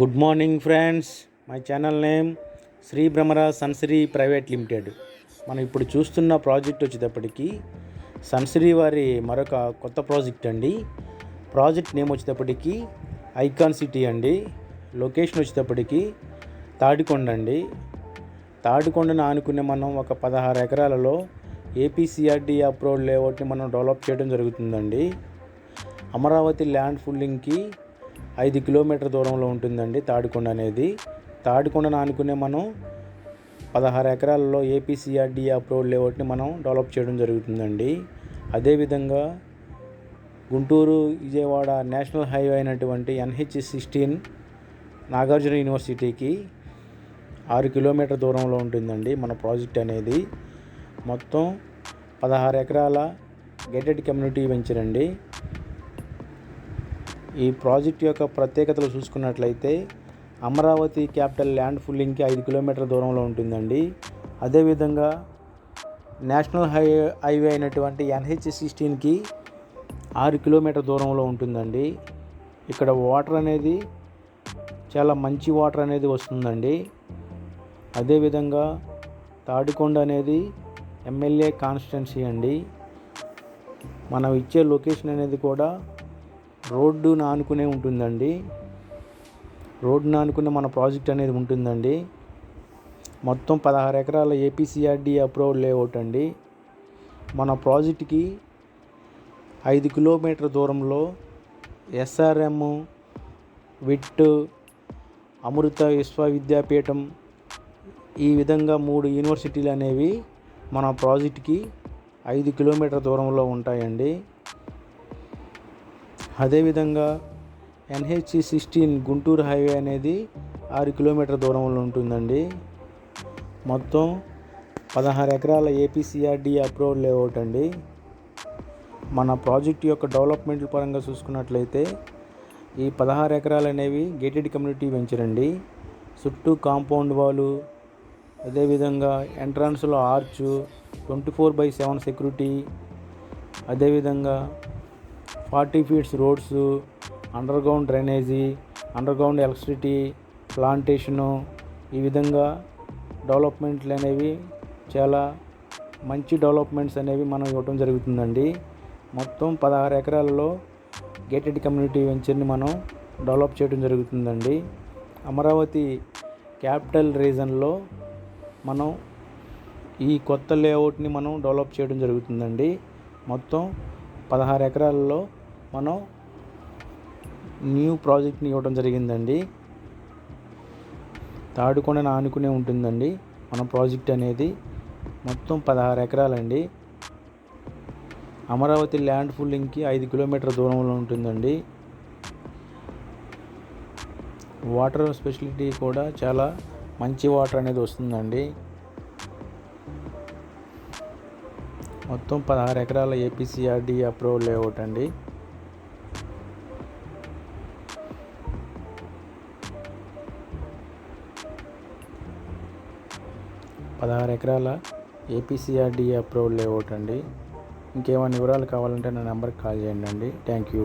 Good morning friends. My channel name Shri Bhramara Sansiri private limited. మనం ఇప్పుడు చూస్తున్న ప్రాజెక్ట్ వచ్చేటప్పటికి సన్సిరీ వారి మరొక కొత్త ప్రాజెక్ట్ అండి. ప్రాజెక్ట్ నేమ్ వచ్చేటప్పటికి ఐకాన్ సిటీ అండి. లొకేషన్ వచ్చేటప్పటికి తాడికొండ అండి. తాడికొండను ఆనుకునే మనం ఒక 16 ఎకరాలలో ఏపీసీఆర్డీ అప్రూవ్డ్ లేఅవుట్ని మనం డెవలప్ చేయడం జరుగుతుందండి. అమరావతి ల్యాండ్ ఫుల్లింగ్కి 5 కిలోమీటర్ దూరంలో ఉంటుందండి తాడికొండ అనేది. తాడికొండను ఆనుకునే మనం 16 ఎకరాలలో ఏపీసీఆర్డీ అప్రూవ్డ్ లేఅవుట్ని మనం డెవలప్ చేయడం జరుగుతుందండి. అదేవిధంగా గుంటూరు విజయవాడ నేషనల్ హైవే అయినటువంటి NH16 నాగార్జున యూనివర్సిటీకి 6 కిలోమీటర్ దూరంలో ఉంటుందండి మన ప్రాజెక్ట్ అనేది. మొత్తం 16 ఎకరాల గేటెడ్ కమ్యూనిటీ వెంచర్ అండి. ఈ ప్రాజెక్ట్ యొక్క ప్రత్యేకతలు చూసుకున్నట్లయితే అమరావతి క్యాపిటల్ ల్యాండ్ ఫుల్లింగ్కి 5 కిలోమీటర్ల దూరంలో ఉంటుందండి. అదేవిధంగా నేషనల్ హైవే అయినటువంటి NH16కి 6 కిలోమీటర్ దూరంలో ఉంటుందండి. ఇక్కడ వాటర్ అనేది చాలా మంచి వాటర్ అనేది వస్తుందండి. అదేవిధంగా తాడికొండ అనేది ఎమ్మెల్యే కాన్స్టిట్యున్సీ అండి. మనం ఇచ్చే లొకేషన్ అనేది కూడా రోడ్డును ఆనుకునే ఉంటుందండి. రోడ్డును ఆనుకునే మన ప్రాజెక్ట్ అనేది ఉంటుందండి. మొత్తం 16 ఎకరాల ఏపీసీఆర్డీ అప్రూవ్డ్ లేఅవుట్ అండి. మన ప్రాజెక్ట్కి 5 కిలోమీటర్ దూరంలో SRM, విట్, అమృత విశ్వవిద్యాపీఠం ఈ విధంగా 3 యూనివర్సిటీలు అనేవి మన ప్రాజెక్ట్కి 5 కిలోమీటర్ దూరంలో ఉంటాయండి. అదేవిధంగా NH16 గుంటూరు హైవే అనేది 6 కిలోమీటర్ దూరంలో ఉంటుందండి. మొత్తం 16 ఎకరాల ఏపీసీఆర్డీ అప్రూవ్డ్ లేఅవుట్ అండి. మన ప్రాజెక్ట్ యొక్క డెవలప్మెంట్ పరంగా చూసుకున్నట్లయితే ఈ 16 ఎకరాలు అనేవి గేటెడ్ కమ్యూనిటీ వెంచర్ అండి. చుట్టూ కాంపౌండ్ వాలు, అదేవిధంగా ఎంట్రన్స్లో ఆర్చ్, 24/7 సెక్యూరిటీ, అదేవిధంగా 40 feets roads, underground drainage, underground electricity, plantation ఈ విధంగా డెవలప్మెంట్లు అనేవి చాలా మంచి డెవలప్మెంట్స్ అనేవి మనం ఇవ్వటం జరుగుతుందండి. మొత్తం 16 ఎకరాలలో గేటెడ్ కమ్యూనిటీ వెంచర్ని మనం డెవలప్ చేయడం జరుగుతుందండి. అమరావతి క్యాపిటల్ రీజన్లో మనం ఈ కొత్త లేఅవుట్ని మనం డెవలప్ చేయడం జరుగుతుందండి. మొత్తం 16 ఎకరాలలో మనం న్యూ ప్రాజెక్ట్ని ఇవ్వడం జరిగిందండి. తాడికొండను ఆనుకునే ఉంటుందండి మన ప్రాజెక్ట్ అనేది. మొత్తం 16 ఎకరాలండి. అమరావతి ల్యాండ్ ఫుల్లింగ్కి 5 కిలోమీటర్ దూరంలో ఉంటుందండి. వాటర్ ఫెసిలిటీ కూడా చాలా మంచి వాటర్ అనేది వస్తుందండి. మొత్తం 16 ఎకరాల ఏపీసీఆర్డీ అప్రూవ్డ్ లేఅవుట్ అండి. ఏపీసీఆర్డీ అప్రూవ్డ్ లేఅవుట్ అండి. ఇంకేమైనా వివరాలు కావాలంటే నా నెంబర్కి కాల్ చేయండి అండి. Thank you.